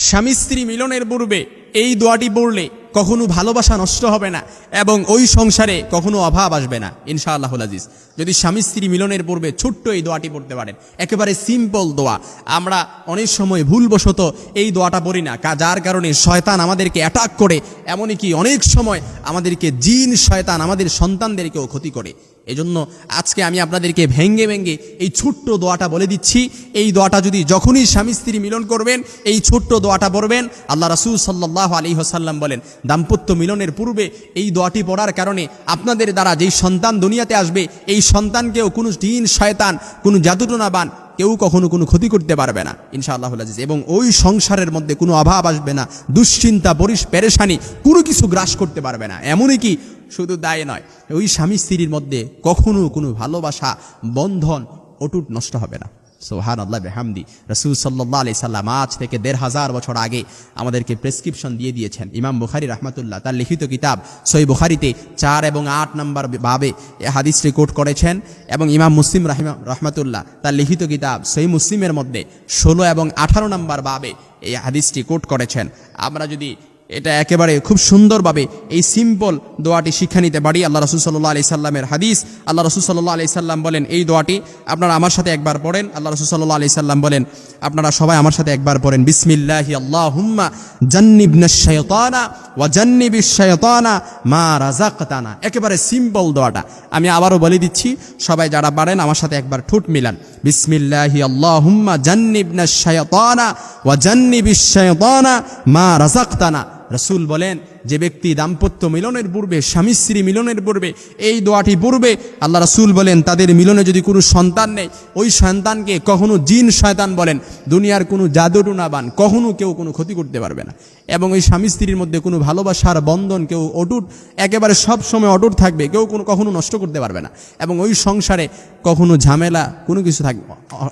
স্বামী স্ত্রী মিলনের পূর্বে এই দোয়াটি পড়লে কখনো ভালোবাসা নষ্ট হবে না এবং ওই সংসারে কখনো অভাব আসবে না ইনশাআল্লাহুল আজিজ। যদি স্বামী স্ত্রী মিলনের পূর্বে ছোট্ট এই দোয়াটি পড়তে পারেন, একেবারে সিম্পল দোয়া। আমরা অনেক সময় ভুলবশত এই দোয়াটা পড়ি না, যার কারণে শয়তান আমাদেরকে অ্যাটাক করে, এমনকি অনেক সময় আমাদেরকে জিন শয়তান আমাদের সন্তানদেরকেও ক্ষতি করে। এজন্য আজকে আমি আপনাদেরকে ভেঙ্গে ভেঙ্গে এই ছোট্ট দোয়াটা বলে দিচ্ছি। এই দোয়াটা যদি যখনই স্বামী স্ত্রী মিলন করবেন এই ছোট্ট দোয়াটা পড়বেন। আল্লাহ রাসূল সাল্লাল্লাহু আলাইহি ওয়াসাল্লাম বলেন, দাম্পত্য মিলনের পূর্বে এই দোয়াটি পড়ার কারণে আপনাদের দ্বারা যেই সন্তান দুনিয়াতে আসবে এই সন্তানকেও কোনো জিন শয়তান, কোনো জাদুটোনাবান কেউ কখনো কোনো ক্ষতি করতে পারবে না ইনশাআল্লাহুল আজিজ। এবং ওই সংসারের মধ্যে কোনো অভাব আসবে না, দুশ্চিন্তা পেরেশানি কোনো কিছু গ্রাস করতে পারবে না। এমনই কি শুধু দায় নয়, ওই স্বামী স্ত্রীর মধ্যে কখনো কোনো ভালোবাসা বন্ধন অটুট নষ্ট হবে না। সুবহানাল্লাহ বিহামদি। রাসূল সাল্লাল্লাহু আলাইহি সাল্লাম আজ থেকে ১৫০০ বছর আগে আমাদেরকে প্রেসক্রিপশন দিয়ে দিয়েছেন। ইমাম বুখারী রাহমাতুল্লাহ তার লিখিত কিতাব সহিহ বুখারীতে ৪ এবং ৮ নম্বর বাবে এই হাদিসটি কোট করেছেন, এবং ইমাম মুসলিম রাহমাতুল্লাহ তার লিখিত কিতাব সহিহ মুসলিমের মধ্যে ১৬ এবং ১৮ নম্বর বাবে এই হাদিসটি কোট করেছেন। আমরা যদি এটা একেবারে খুব সুন্দরভাবে এই সিম্পল দোয়াটি শিক্ষা নিতে পারি, আল্লাহ রাসূল সাল্লাল্লাহু আলাইহি সাল্লামের হাদিস। আল্লাহ রাসূল সাল্লাল্লাহু আলাইহি সাল্লাম বলেন, এই দোয়াটি আপনারা আমার সাথে একবার পড়েন। আল্লাহ রাসূল সাল্লাল্লাহু আলাইহি সাল্লাম বলেন, আপনারা সবাই আমার সাথে একবার পড়েন, বিসমিল্লাহি আল্লাহুম্মা জান্নিবনাশ শাইতানা ওয়া জান্নিবিশ শাইতানা মা রাযাকতানা। একেবারে সিম্পল দোয়াটা আমি আবারও বলে দিচ্ছি, সবাই যারা পারেন আমার সাথে একবার ঠোঁট মিলান, বিসমিল্লাহি আল্লাহুম্মা জান্নিবনাশ শাইতানা ওয়া জান্নিবিশ শাইতানা মা রাযাকতানা। রাসূল বলেন, যে ব্যক্তি দাম্পত্য মিলনের পূর্বে, স্বামী স্ত্রী মিলনের পূর্বে এই দোয়াটি পড়বে, আল্লাহ রাসূল বলেন তাদের মিলনে যদি কোনো সন্তান নেই, ওই সন্তানকে কখনো জিন শয়তান বলেন, দুনিয়ার কোনো জাদুটোনাবান কখনো কেউ কোনো ক্ষতি করতে পারবে না। এবং ওই স্বামী স্ত্রীর মধ্যে কোনো ভালোবাসার বন্ধন কেউ অটুট, একেবারে সব সময় অটুট থাকবে, কেউ কখনো নষ্ট করতে পারবে না। এবং ওই সংসারে কখনো ঝামেলা কোনো কিছু থাকবে,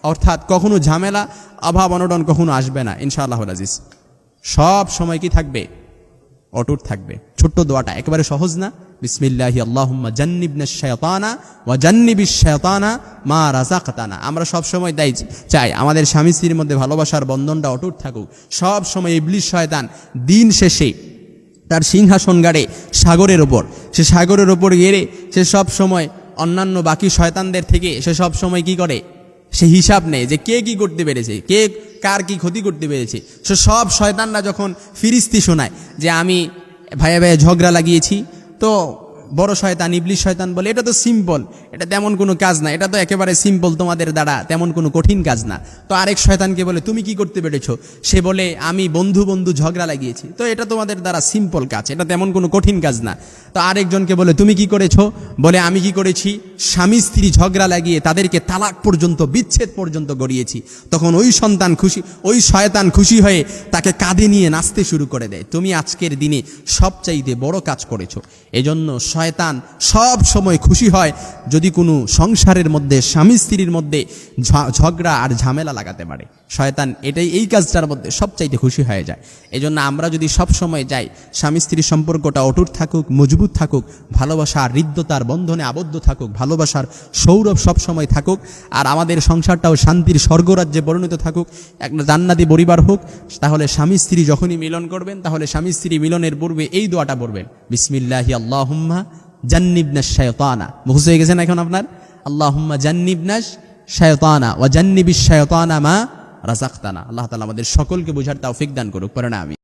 অর্থাৎ কখনো ঝামেলা অভাব অনটন কখনো আসবে না ইনশাআল্লাহুল আজিজ। সব সময় কি থাকবে? অটুট থাকবে। ছোট্ট দোয়াটা একেবারে সহজ না? বিসমিল্লাহি আল্লাহুম্মা জান্নিবনাশ শাইতানা ওয়া জান্নিবিশ শাইতানা মা রাযাকতানা। আমরা সব সময় চাই আমাদের স্বামী স্ত্রীর মধ্যে ভালোবাসার বন্ধনটা অটুট থাকুক। সব সময় ইবলিশ শয়তান দিন শেষে তার সিংহাসন গাড়ে সাগরের ওপর, সে সাগরের ওপর গেড়ে সে সব সময় অন্যান্য বাকি শয়তানদের থেকে সে সব সময় কি করে, সে হিসাব নেয় যে কে কি করতে পেরেছে, কে কার কি ক্ষতি করতে পেরেছে। সব শয়তানরা যখন ফিরিস্তি শোনায় যে আমি ভাইয়া ভাইয়া ঝগড়া লাগিয়েছি, তো বড় শয়তান ইবলিশ শয়তান বলে এটা তো সিম্পল, এটা তেমন কোনো কাজ না, এটা তো একেবারে সিম্পল, তোমাদের দ্বারা তেমন কোনো কঠিন কাজ না। তো আরেক শয়তানকে বলে তুমি কি করতে পেরেছো, সে বলে আমি বন্ধু ঝগড়া লাগিয়েছি, তো এটা তোমাদের দ্বারা সিম্পল কাজ, এটা তেমন কোনো কঠিন কাজ না। তো আরেকজনকে বলে তুমি কি করেছো, বলে আমি কি করেছি, স্বামী স্ত্রী ঝগড়া লাগিয়ে তাদেরকে তালাক পর্যন্ত, বিচ্ছেদ পর্যন্ত গড়িয়েছি। তখন ওই শয়তান খুশি হয়ে তাকে কাঁধে নিয়ে নাচতে শুরু করে দেয়, তুমি আজকের দিনে সবচাইতে বড় কাজ করেছো। এজন্য শয়তান সব সময় খুশি হয় যদি কোনো সংসারের মধ্যে স্বামী স্ত্রীর মধ্যে ঝগড়া আর ঝামেলা লাগাতে পারে। শয়তান এই কাজটার মধ্যে সবচাইতে খুশি হয়ে যায়। এজন্য আমরা যদি সব সময় যাই স্বামী স্ত্রীর সম্পর্কটা অটুট থাকুক, মজবুত থাকুক, ভালোবাসার হৃদ্যতার বন্ধনে আবদ্ধ থাকুক, ভালোবাসার সৌরভ সব সময় থাকুক, আর আমাদের সংসারটাও শান্তির স্বর্গরাজ্যে পরিণত থাকুক, একটা জান্নাতি পরিবার হোক, তাহলে স্বামী স্ত্রী যখনই মিলন করবেন তাহলে স্বামী স্ত্রী মিলনের পূর্বে এই দোয়াটা পড়বেন, বিসমিল্লাহি আল্লাহুম্মা জান্নিবনাশ শাইতানা। মুখস্থ হয়ে গেছে না এখন আপনার? আল্লাহুম্মা জান্নিবনাশ শাইতানা ওয়া জান্নিবিশ শাইতানা মা রাযাকতানা। আল্লাহ তাআলা আমাদের সকলকে বোঝার তৌফিক দান করুক, পড়েন আমিন।